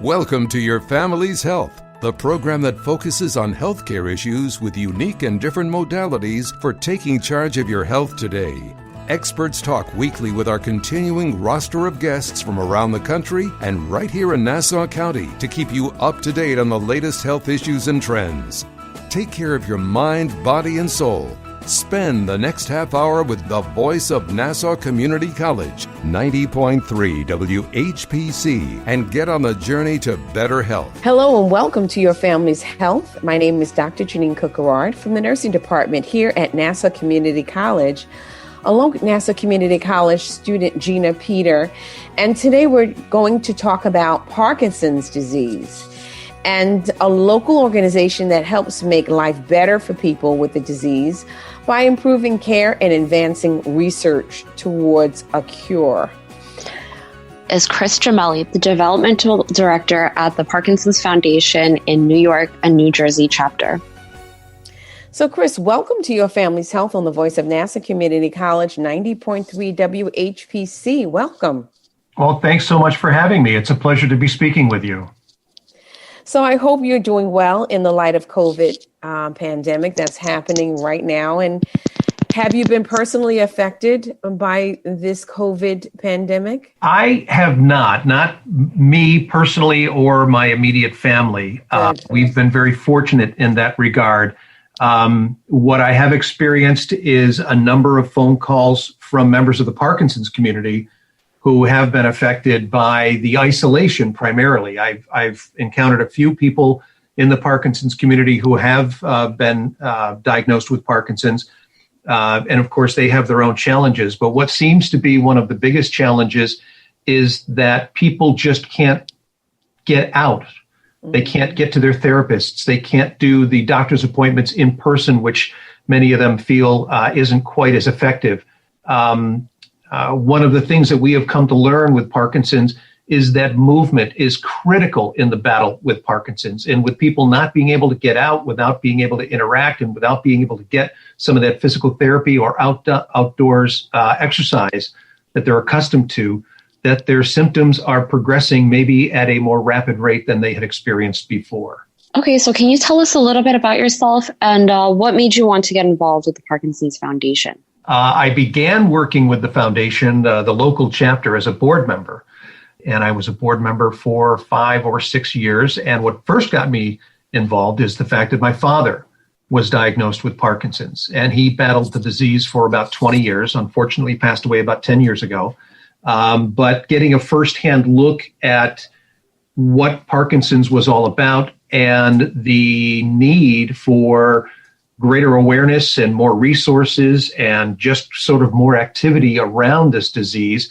Welcome to Your Family's Health, the program that focuses on healthcare issues with unique and different modalities for taking charge of your health today. Experts talk weekly with our continuing roster of guests from around the country and right here in Nassau County to keep you up to date on the latest health issues and trends. Take care of your mind, body, and soul. Spend the next half hour with the voice of Nassau Community College, 90.3 WHPC, and get on the journey to better health. Hello and welcome to Your Family's Health. My name is Dr. Jeanine Cook-Garard from the nursing department here at Nassau Community College, along with Nassau Community College student Gina Peter. And today we're going to talk about Parkinson's disease and a local organization that helps make life better for people with the disease by improving care and advancing research towards a cure. Is Chris Jamele, the developmental director at the Parkinsons Foundation in New York and New Jersey chapter. So Chris, welcome to Your Family's Health on the voice of Nassau Community College, 90.3 WHPC. Welcome. Well, thanks so much for having me. It's a pleasure to be speaking with you. So I hope you're doing well in the light of COVID pandemic that's happening right now. And have you been personally affected by this COVID pandemic? I have not me personally or my immediate family. We've been very fortunate in that regard. What I have experienced is a number of phone calls from members of the Parkinson's community who have been affected by the isolation primarily. I've encountered a few people in the Parkinson's community who have been diagnosed with Parkinson's. And of course, they have their own challenges. But what seems to be one of the biggest challenges is that people just can't get out. They can't get to their therapists. They can't do the doctor's appointments in person, which many of them feel isn't quite as effective. One of the things that we have come to learn with Parkinson's is that movement is critical in the battle with Parkinson's. And with people not being able to get out, without being able to interact, and without being able to get some of that physical therapy or outdoors exercise that they're accustomed to, that their symptoms are progressing maybe at a more rapid rate than they had experienced before. Okay, so can you tell us a little bit about yourself and what made you want to get involved with the Parkinson's Foundation? I began working with the foundation, the local chapter, as a board member. And I was a board member for 5 or 6 years. And what first got me involved is the fact that my father was diagnosed with Parkinson's. And he battled the disease for about 20 years. Unfortunately, he passed away about 10 years ago. But getting a firsthand look at what Parkinson's was all about and the need for greater awareness and more resources and just sort of more activity around this disease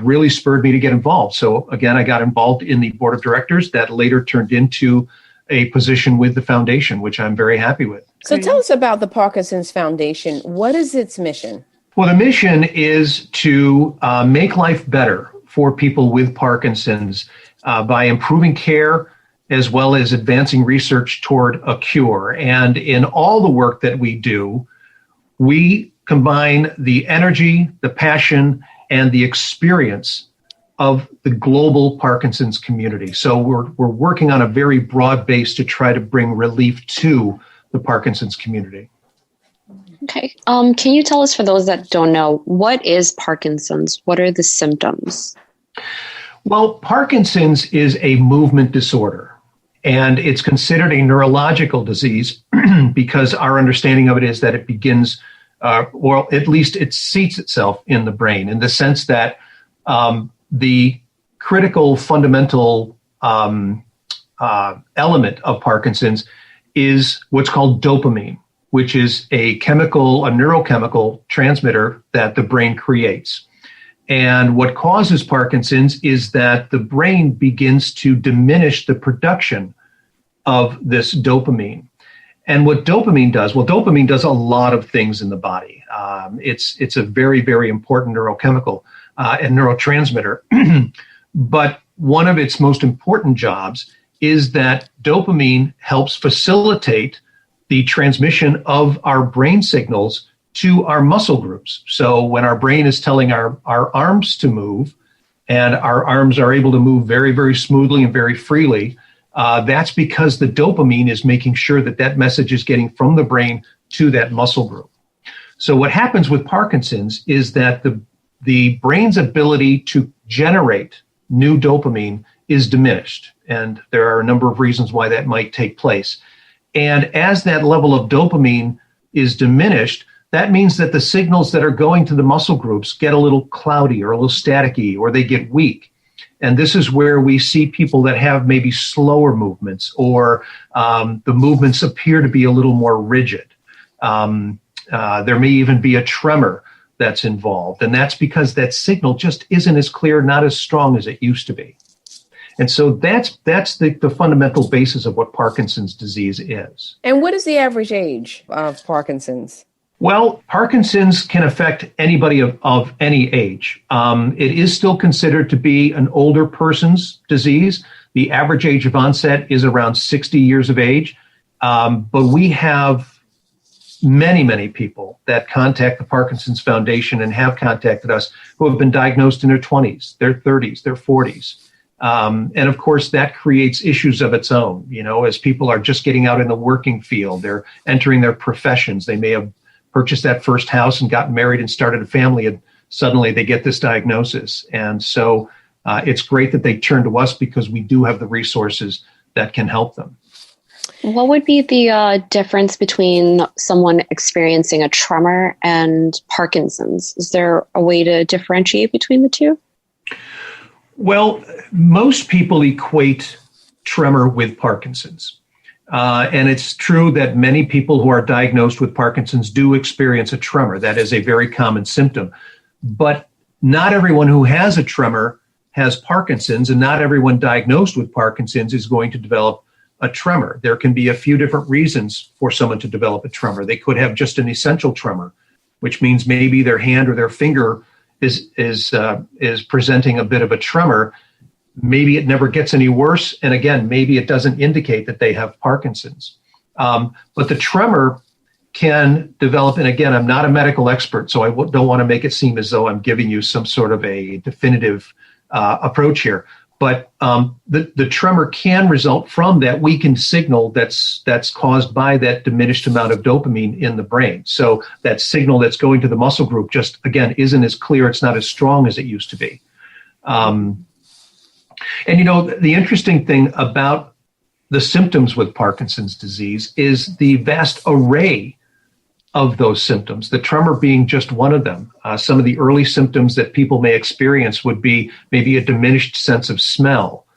really spurred me to get involved. So again, I got involved in the board of directors that later turned into a position with the foundation, which I'm very happy with. So tell us about the Parkinson's Foundation. What is its mission? Well, the mission is to make life better for people with Parkinson's by improving care as well as advancing research toward a cure. And in all the work that we do, we combine the energy, the passion, and the experience of the global Parkinson's community. So we're working on a very broad base to try to bring relief to the Parkinson's community. Okay. Can you tell us, for those that don't know, what is Parkinson's? What are the symptoms? Well, Parkinson's is a movement disorder. And it's considered a neurological disease because our understanding of it is that it begins, or at least it seats itself in the brain, in the sense that the critical fundamental element of Parkinson's is what's called dopamine, which is a neurochemical transmitter that the brain creates. And what causes Parkinson's is that the brain begins to diminish the production of this dopamine. And what dopamine does, well, dopamine does a lot of things in the body. It's a very, very important neurochemical and neurotransmitter. But one of its most important jobs is that dopamine helps facilitate the transmission of our brain signals to our muscle groups. So when our brain is telling our arms to move and our arms are able to move very, very smoothly and very freely, that's because the dopamine is making sure that that message is getting from the brain to that muscle group. So what happens with Parkinson's is that the brain's ability to generate new dopamine is diminished. And there are a number of reasons why that might take place. And as that level of dopamine is diminished, that means that the signals that are going to the muscle groups get a little cloudy or a little staticky, or they get weak. And this is where we see people that have maybe slower movements, or the movements appear to be a little more rigid. There may even be a tremor that's involved. And that's because that signal just isn't as clear, not as strong as it used to be. And so that's the fundamental basis of what Parkinson's disease is. And what is the average age of Parkinson's? Well, Parkinson's can affect anybody of any age. It is still considered to be an older person's disease. The average age of onset is around 60 years of age. But we have many, many people that contact the Parkinson's Foundation and have contacted us who have been diagnosed in their 20s, their 30s, their 40s. And of course, that creates issues of its own. You know, as people are just getting out in the working field, they're entering their professions. They may have purchased that first house and gotten married and started a family, and suddenly they get this diagnosis. And so it's great that they turn to us because we do have the resources that can help them. What would be the difference between someone experiencing a tremor and Parkinson's? Is there a way to differentiate between the two? Well, most people equate tremor with Parkinson's. And it's true that many people who are diagnosed with Parkinson's do experience a tremor. That is a very common symptom. But not everyone who has a tremor has Parkinson's, and not everyone diagnosed with Parkinson's is going to develop a tremor. There can be a few different reasons for someone to develop a tremor. They could have just an essential tremor, which means maybe their hand or their finger is presenting a bit of a tremor. Maybe it never gets any worse. And again, maybe it doesn't indicate that they have Parkinson's. But the tremor can develop, and again, I'm not a medical expert, so I don't want to make it seem as though I'm giving you some sort of a definitive approach here. But the tremor can result from that weakened signal that's caused by that diminished amount of dopamine in the brain. So that signal that's going to the muscle group just, again, isn't as clear. It's not as strong as it used to be. And, you know, the interesting thing about the symptoms with Parkinson's disease is the vast array of those symptoms, the tremor being just one of them. Some of the early symptoms that people may experience would be maybe a diminished sense of smell.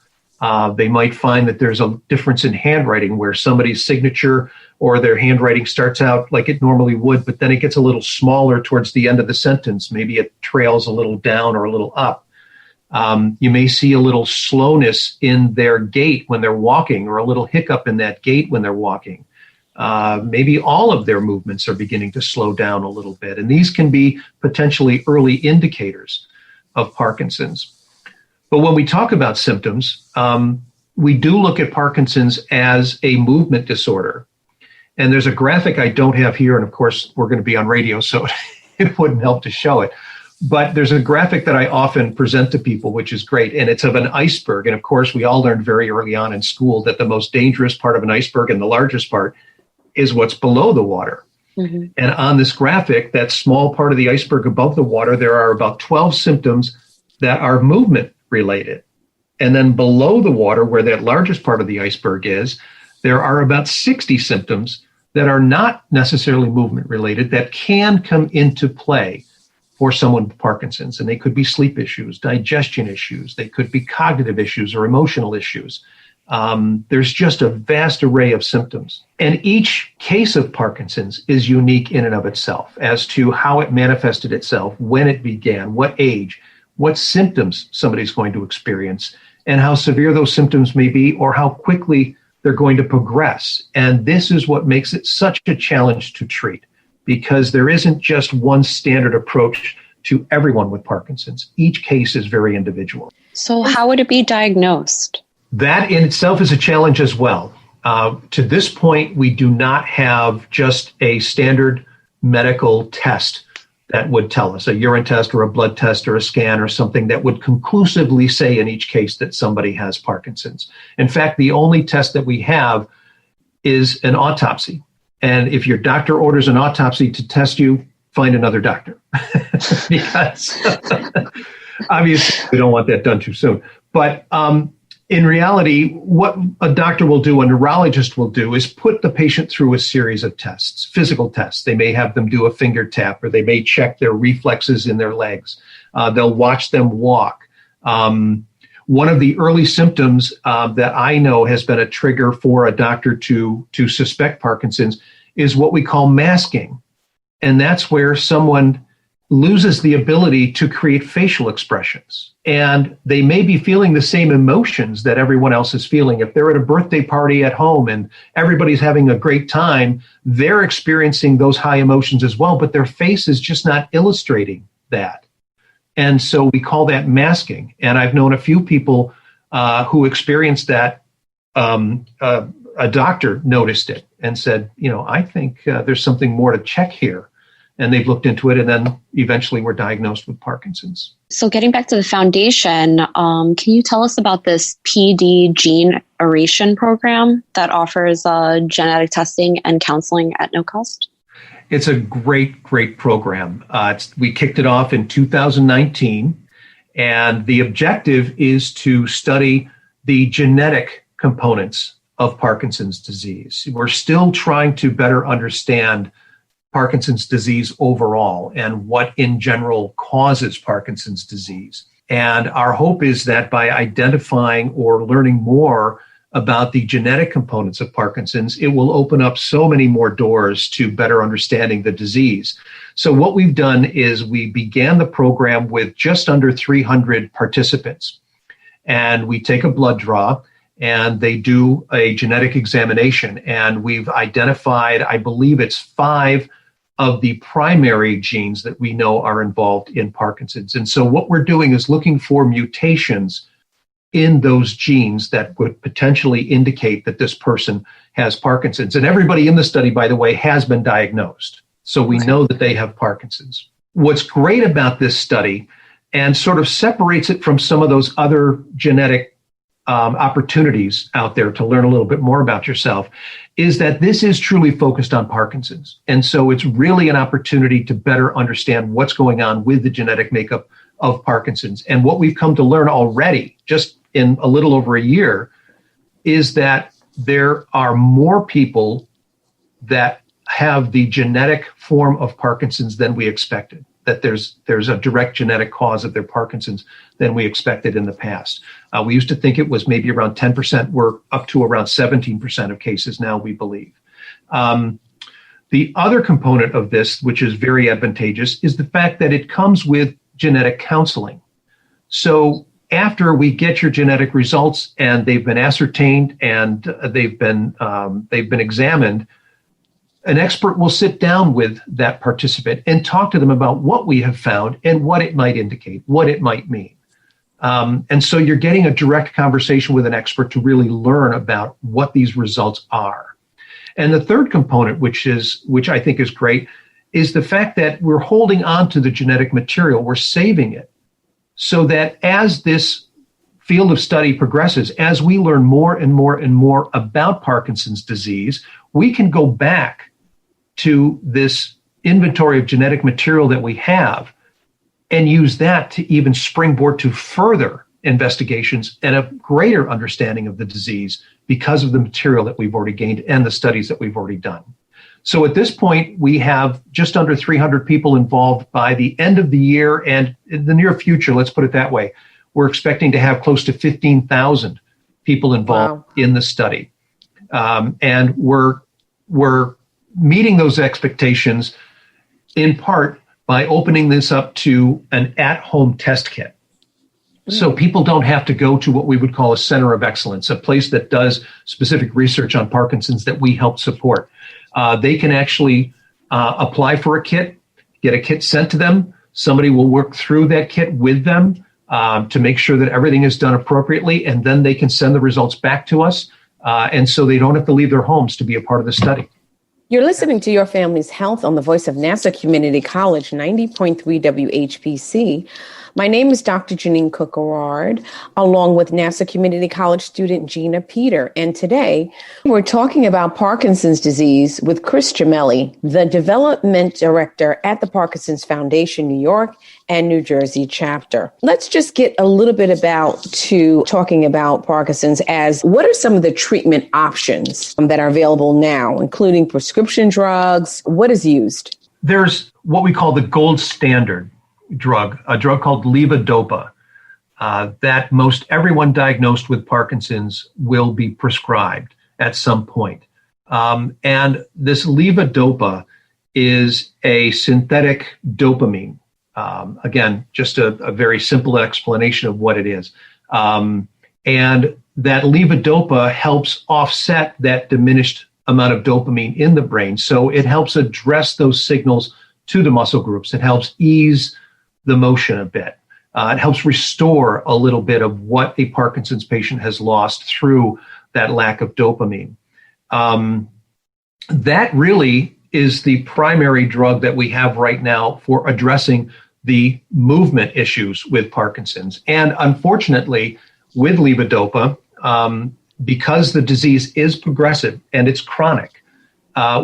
They might find that there's a difference in handwriting where somebody's signature or their handwriting starts out like it normally would, but then it gets a little smaller towards the end of the sentence. Maybe it trails a little down or a little up. You may see a little slowness in their gait when they're walking, or a little hiccup in that gait when they're walking. Maybe all of their movements are beginning to slow down a little bit. And these can be potentially early indicators of Parkinson's. But when we talk about symptoms, we do look at Parkinson's as a movement disorder. And there's a graphic I don't have here. And of course, we're going to be on radio, so it wouldn't help to show it. But there's a graphic that I often present to people, which is great. And it's of an iceberg. And of course, we all learned very early on in school that the most dangerous part of an iceberg and the largest part is what's below the water. Mm-hmm. And on this graphic, that small part of the iceberg above the water, there are about 12 symptoms that are movement related. And then below the water, where that largest part of the iceberg is, there are about 60 symptoms that are not necessarily movement related that can come into play for someone with Parkinson's. And they could be sleep issues, digestion issues, they could be cognitive issues or emotional issues. There's just a vast array of symptoms. And each case of Parkinson's is unique in and of itself as to how it manifested itself, when it began, what age, what symptoms somebody's going to experience, and how severe those symptoms may be, or how quickly they're going to progress. And this is what makes it such a challenge to treat, because there isn't just one standard approach to everyone with Parkinson's. Each case is very individual. So how would it be diagnosed? That in itself is a challenge as well. To this point, we do not have just a standard medical test that would tell us, a urine test or a blood test or a scan or something that would conclusively say in each case that somebody has Parkinson's. In fact, the only test that we have is an autopsy. And if your doctor orders an autopsy to test you, find another doctor. Because obviously we don't want that done too soon. But in reality, what a doctor will do, a neurologist will do, is put the patient through a series of tests, physical tests. They may have them do a finger tap, or they may check their reflexes in their legs. They'll watch them walk. One of the early symptoms that I know has been a trigger for a doctor to suspect Parkinson's is what we call masking. And that's where someone loses the ability to create facial expressions. And they may be feeling the same emotions that everyone else is feeling. If they're at a birthday party at home and everybody's having a great time, they're experiencing those high emotions as well, but their face is just not illustrating that. And so we call that masking. And I've known a few people who experienced that. A doctor noticed it and said, I think there's something more to check here. And they've looked into it and then eventually were diagnosed with Parkinson's. So getting back to the foundation, can you tell us about this PD gene Aeration program that offers genetic testing and counseling at no cost? It's a great, great program. We kicked it off in 2019, and the objective is to study the genetic components of Parkinson's disease. We're still trying to better understand Parkinson's disease overall and what in general causes Parkinson's disease. And our hope is that by identifying or learning more about the genetic components of Parkinson's, it will open up so many more doors to better understanding the disease. So what we've done is we began the program with just under 300 participants. And we take a blood draw and they do a genetic examination. And we've identified, I believe it's 5 of the primary genes that we know are involved in Parkinson's. And so what we're doing is looking for mutations in those genes that would potentially indicate that this person has Parkinson's. And everybody in the study, by the way, has been diagnosed. So we know that they have Parkinson's. What's great about this study and sort of separates it from some of those other genetic opportunities out there to learn a little bit more about yourself is that this is truly focused on Parkinson's. And so it's really an opportunity to better understand what's going on with the genetic makeup of Parkinson's. And what we've come to learn already, just in a little over a year, is that there are more people that have the genetic form of Parkinson's than we expected, that there's a direct genetic cause of their Parkinson's than we expected in the past. We used to think it was maybe around 10%. We're up to around 17% of cases now, we believe. The other component of this, which is very advantageous, is the fact that it comes with genetic counseling. So after we get your genetic results and they've been ascertained and they've been examined, an expert will sit down with that participant and talk to them about what we have found and what it might indicate, what it might mean. And so you're getting a direct conversation with an expert to really learn about what these results are. And the third component, which I think is great, is the fact that we're holding on to the genetic material, we're saving it, so that as this field of study progresses, as we learn more and more and more about Parkinson's disease, we can go back to this inventory of genetic material that we have and use that to even springboard to further investigations and a greater understanding of the disease because of the material that we've already gained and the studies that we've already done. So at this point, we have just under 300 people involved. By the end of the year and in the near future, let's put it that way, we're expecting to have close to 15,000 people involved in the study. And we're meeting those expectations in part by opening this up to an at-home test kit. So people don't have to go to what we would call a center of excellence, a place that does specific research on Parkinson's that we help support. They can actually apply for a kit, get a kit sent to them. Somebody will work through that kit with them to make sure that everything is done appropriately, and then they can send the results back to us. And so they don't have to leave their homes to be a part of the study. You're listening to Your Family's Health on the voice of Nassau Community College, 90.3 WHPC. My name is Dr. Jeanine Cook-Garard, along with Nassau Community College student Gina Peter. And today, we're talking about Parkinson's disease with Chris Jamele, the Development Director at the Parkinsons Foundation, New York and New Jersey chapter. Let's just get a little bit to talking about Parkinson's as what are some of the treatment options that are available now, including prescription drugs? What is used? There's what we call the gold standard drug, a drug called levodopa, that most everyone diagnosed with Parkinson's will be prescribed at some point. And this levodopa is a synthetic dopamine. Again, just a very simple explanation of what it is. And that levodopa helps offset that diminished amount of dopamine in the brain. So it helps address those signals to the muscle groups. It helps ease the motion a bit. It helps restore a little bit of what a Parkinson's patient has lost through that lack of dopamine. That really is the primary drug that we have right now for addressing the movement issues with Parkinson's. And unfortunately, with levodopa, because the disease is progressive and it's chronic,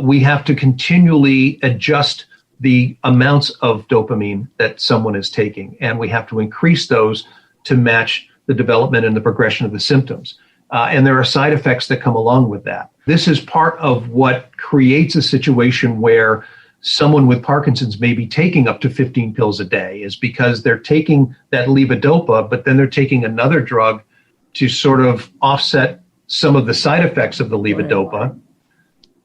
we have to continually adjust the amounts of dopamine that someone is taking, and we have to increase those to match the development and the progression of the symptoms. And there are side effects that come along with that. This is part of what creates a situation where someone with Parkinson's may be taking up to 15 pills a day, is because they're taking that levodopa, but then they're taking another drug to sort of offset some of the side effects of the levodopa.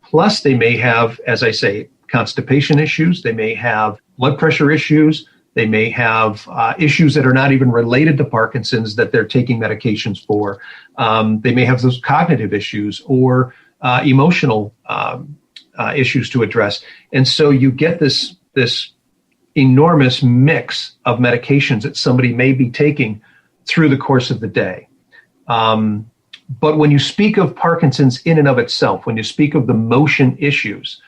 Plus, they may have, as I say, constipation issues. They may have blood pressure issues. They may have issues that are not even related to Parkinson's that they're taking medications for. They may have those cognitive issues or emotional issues to address. And so you get this enormous mix of medications that somebody may be taking through the course of the day. But when you speak of Parkinson's in and of itself, when you speak of the motion issues,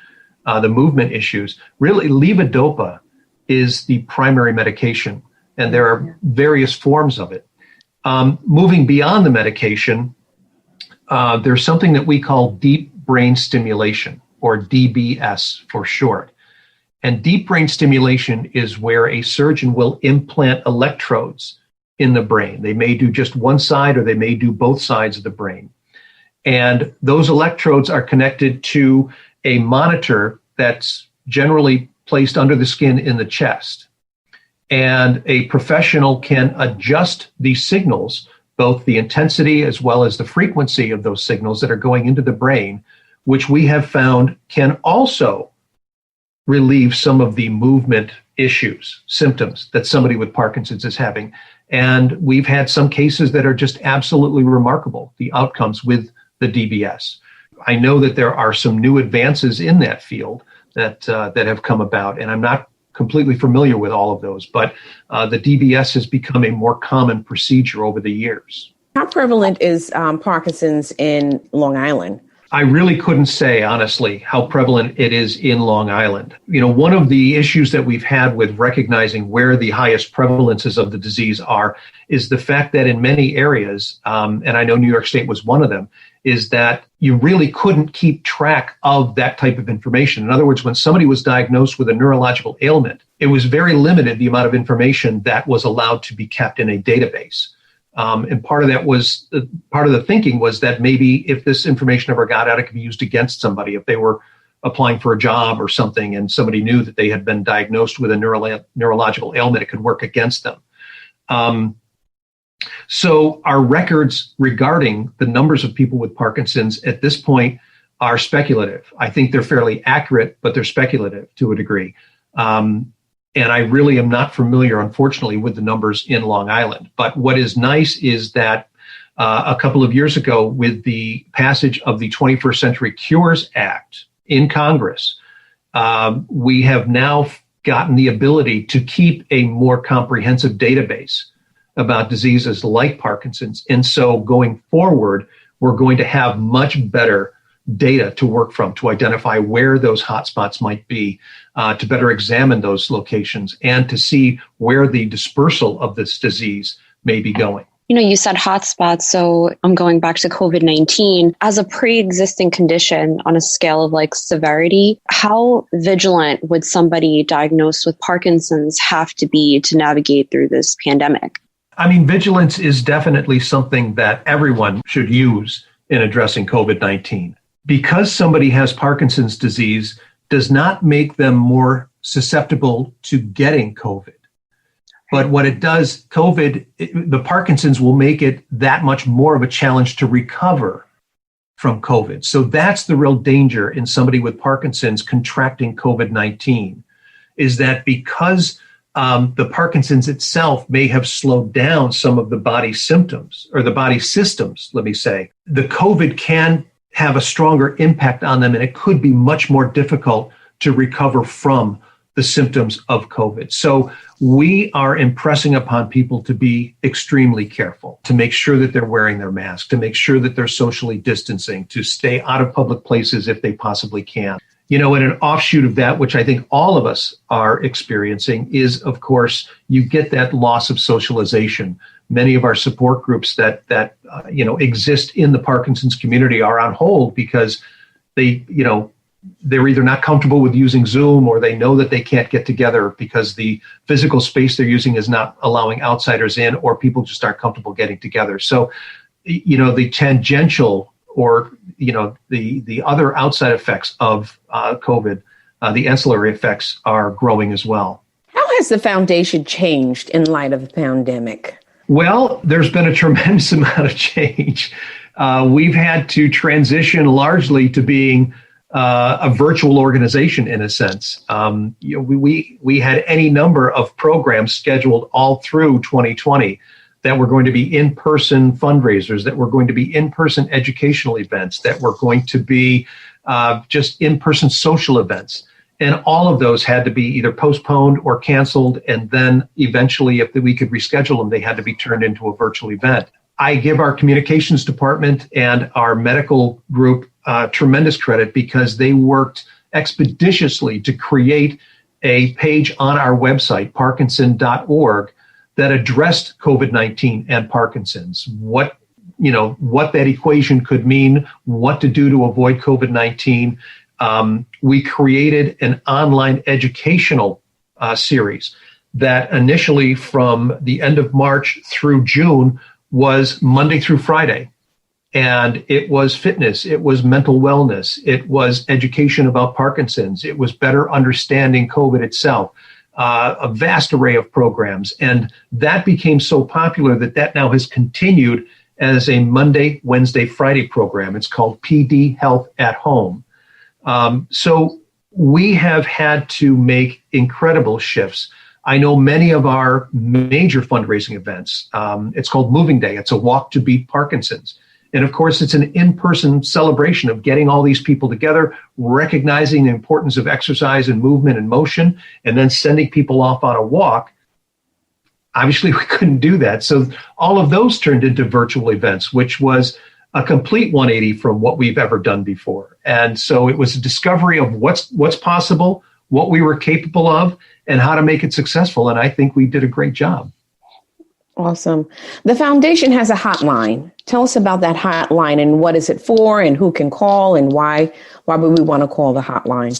the movement issues, really levodopa is the primary medication, and there are various forms of it. Moving beyond the medication, there's something that we call deep brain stimulation, or DBS for short. And deep brain stimulation is where a surgeon will implant electrodes in the brain. They may do just one side or they may do both sides of the brain. And those electrodes are connected to a monitor that's generally placed under the skin in the chest. And a professional can adjust these signals, both the intensity as well as the frequency of those signals that are going into the brain, which we have found can also relieve some of the movement issues, symptoms that somebody with Parkinson's is having. And we've had some cases that are just absolutely remarkable, the outcomes with the DBS. I know that there are some new advances in that field that have come about, and I'm not completely familiar with all of those, but the DBS has become a more common procedure over the years. How prevalent is Parkinson's in Long Island? I really couldn't say, honestly, how prevalent it is in Long Island. You know, one of the issues that we've had with recognizing where the highest prevalences of the disease are is the fact that in many areas, and I know New York State was one of them, is that you really couldn't keep track of that type of information. In other words, when somebody was diagnosed with a neurological ailment, it was very limited, the amount of information that was allowed to be kept in a database. And part of the thinking was that maybe if this information ever got out, it could be used against somebody. If they were applying for a job or something and somebody knew that they had been diagnosed with a neurological ailment, it could work against them. So our records regarding the numbers of people with Parkinson's at this point are speculative. I think they're fairly accurate, but they're speculative to a degree. And I really am not familiar, unfortunately, with the numbers in Long Island. But what is nice is that a couple of years ago, with the passage of the 21st Century Cures Act in Congress, we have now gotten the ability to keep a more comprehensive database about diseases like Parkinson's. And so going forward, we're going to have much better data to work from to identify where those hotspots might be, to better examine those locations and to see where the dispersal of this disease may be going. You said hotspots, so I'm going back to COVID-19. As a pre-existing condition on a scale of severity, how vigilant would somebody diagnosed with Parkinson's have to be to navigate through this pandemic? I mean, vigilance is definitely something that everyone should use in addressing COVID-19. Because somebody has Parkinson's disease does not make them more susceptible to getting COVID. But what it does, the Parkinson's will make it that much more of a challenge to recover from COVID. So that's the real danger in somebody with Parkinson's contracting COVID-19, is that because the Parkinson's itself may have slowed down some of the body symptoms or the body systems, let me say, the COVID can have a stronger impact on them, and it could be much more difficult to recover from the symptoms of COVID. So we are impressing upon people to be extremely careful, to make sure that they're wearing their mask, to make sure that they're socially distancing, to stay out of public places if they possibly can. And an offshoot of that, which I think all of us are experiencing, is, of course, you get that loss of socialization. Many of our support groups that exist in the Parkinson's community are on hold because they're either not comfortable with using Zoom, or they know that they can't get together because the physical space they're using is not allowing outsiders in, or people just aren't comfortable getting together. So, the tangential or, the other outside effects of COVID, the ancillary effects are growing as well. How has the foundation changed in light of the pandemic? Well, there's been a tremendous amount of change. We've had to transition largely to being a virtual organization in a sense. We had any number of programs scheduled all through 2020 that were going to be in-person fundraisers, that were going to be in-person educational events, that were going to be just in-person social events. And all of those had to be either postponed or canceled. And then eventually, if we could reschedule them, they had to be turned into a virtual event. I give our communications department and our medical group tremendous credit because they worked expeditiously to create a page on our website, parkinson.org, that addressed COVID-19 and Parkinson's, what that equation could mean, what to do to avoid COVID-19. We created an online educational series that initially from the end of March through June was Monday through Friday. And it was fitness, it was mental wellness, it was education about Parkinson's, it was better understanding COVID itself, a vast array of programs. And that became so popular that now has continued as a Monday, Wednesday, Friday program. It's called PD Health at Home. So we have had to make incredible shifts. I know many of our major fundraising events, it's called Moving Day. It's a walk to beat Parkinson's. And of course, it's an in-person celebration of getting all these people together, recognizing the importance of exercise and movement and motion, and then sending people off on a walk. Obviously, we couldn't do that. So all of those turned into virtual events, which was a complete 180 from what we've ever done before. And so it was a discovery of what's possible, what we were capable of, and how to make it successful. And I think we did a great job. Awesome. The foundation has a hotline. Tell us about that hotline and what is it for and who can call and why would we want to call the hotline?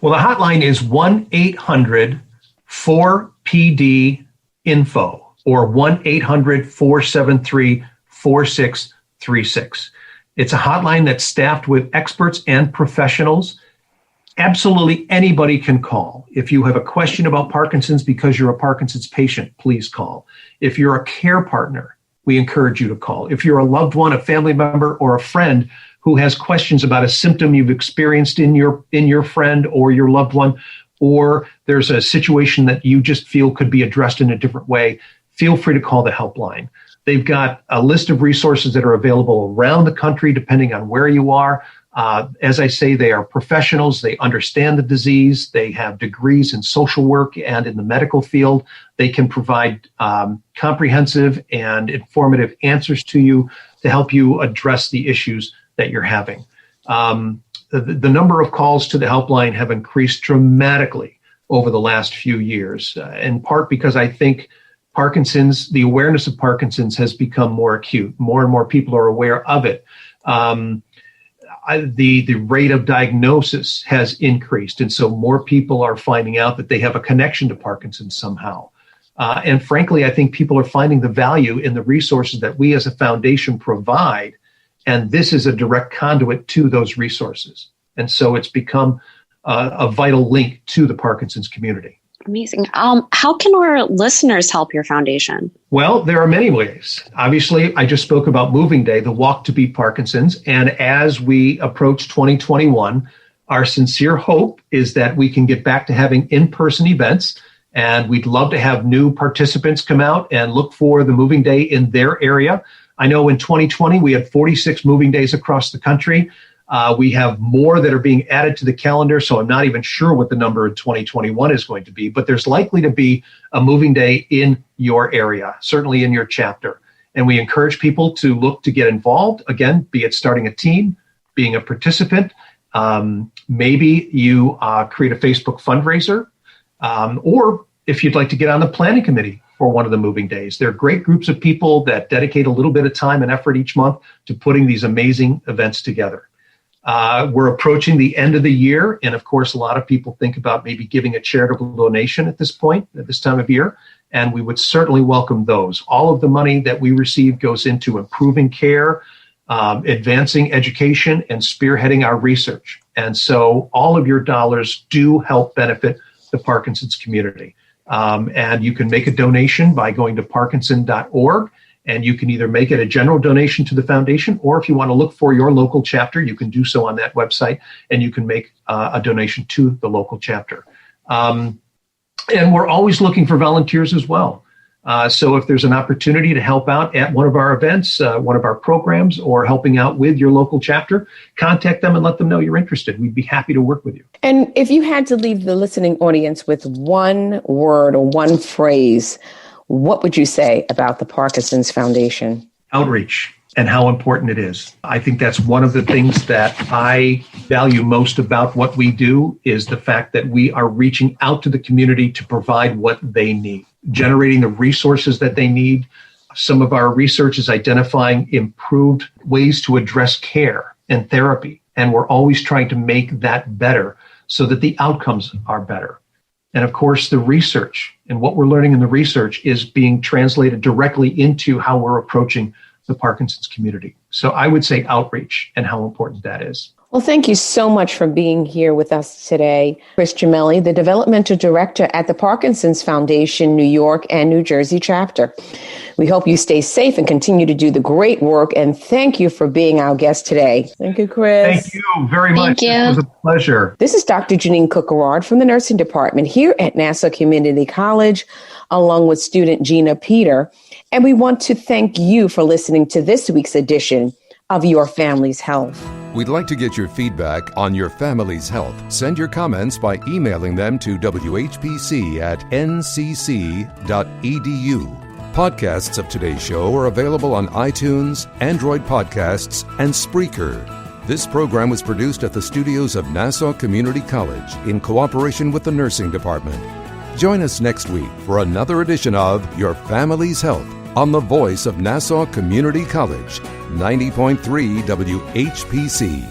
Well, the hotline is 1-800-4PD-INFO or 1-800-473-4636. It's a hotline that's staffed with experts and professionals. Absolutely anybody can call. If you have a question about Parkinson's because you're a Parkinson's patient, please call. If you're a care partner, we encourage you to call. If you're a loved one, a family member, or a friend who has questions about a symptom you've experienced in your friend or your loved one, or there's a situation that you just feel could be addressed in a different way, feel free to call the helpline. They've got a list of resources that are available around the country, depending on where you are. As I say, they are professionals. They understand the disease. They have degrees in social work and in the medical field. They can provide comprehensive and informative answers to you to help you address the issues that you're having. The number of calls to the helpline have increased dramatically over the last few years, in part because I think the awareness of Parkinson's has become more acute. More and more people are aware of it. The rate of diagnosis has increased, and so more people are finding out that they have a connection to Parkinson's somehow. And frankly, I think people are finding the value in the resources that we as a foundation provide, and this is a direct conduit to those resources. And so it's become a vital link to the Parkinson's community. Amazing. How can our listeners help your foundation? Well, there are many ways. Obviously, I just spoke about Moving Day, the Walk to Beat Parkinson's. And as we approach 2021, our sincere hope is that we can get back to having in-person events. And we'd love to have new participants come out and look for the Moving Day in their area. I know in 2020, we had 46 Moving Days across the country. We have more that are being added to the calendar, so I'm not even sure what the number in 2021 is going to be, but there's likely to be a Moving Day in your area, certainly in your chapter. And we encourage people to look to get involved, again, be it starting a team, being a participant. Maybe you create a Facebook fundraiser, or if you'd like to get on the planning committee for one of the Moving Days. There are great groups of people that dedicate a little bit of time and effort each month to putting these amazing events together. We're approaching the end of the year, and of course, a lot of people think about maybe giving a charitable donation at this point, at this time of year, and we would certainly welcome those. All of the money that we receive goes into improving care, advancing education, and spearheading our research. And so all of your dollars do help benefit the Parkinson's community. And you can make a donation by going to parkinson.org. And you can either make it a general donation to the foundation, or if you want to look for your local chapter, you can do so on that website, and you can make a donation to the local chapter. And we're always looking for volunteers as well. So if there's an opportunity to help out at one of our events, one of our programs, or helping out with your local chapter, contact them and let them know you're interested. We'd be happy to work with you. And if you had to leave the listening audience with one word or one phrase, what would you say about the Parkinson's Foundation? Outreach and how important it is. I think that's one of the things that I value most about what we do is the fact that we are reaching out to the community to provide what they need, generating the resources that they need. Some of our research is identifying improved ways to address care and therapy, and we're always trying to make that better so that the outcomes are better. And of course, the research and what we're learning in the research is being translated directly into how we're approaching the Parkinson's community. So I would say outreach and how important that is. Well, thank you so much for being here with us today, Chris Jamele, the Developmental Director at the Parkinson's Foundation, New York and New Jersey chapter. We hope you stay safe and continue to do the great work. And thank you for being our guest today. Thank you, Chris. Thank you very much. Thank you. It was a pleasure. This is Dr. Jeanine Cook-Garard from the Nursing Department here at Nassau Community College, along with student Gina Peter. And we want to thank you for listening to this week's edition of Your Family's Health. We'd like to get your feedback on your family's health. Send your comments by emailing them to whpc@ncc.edu. Podcasts of today's show are available on iTunes, Android Podcasts, and Spreaker. This program was produced at the studios of Nassau Community College in cooperation with the Nursing Department. Join us next week for another edition of Your Family's Health on the voice of Nassau Community College, 90.3 WHPC.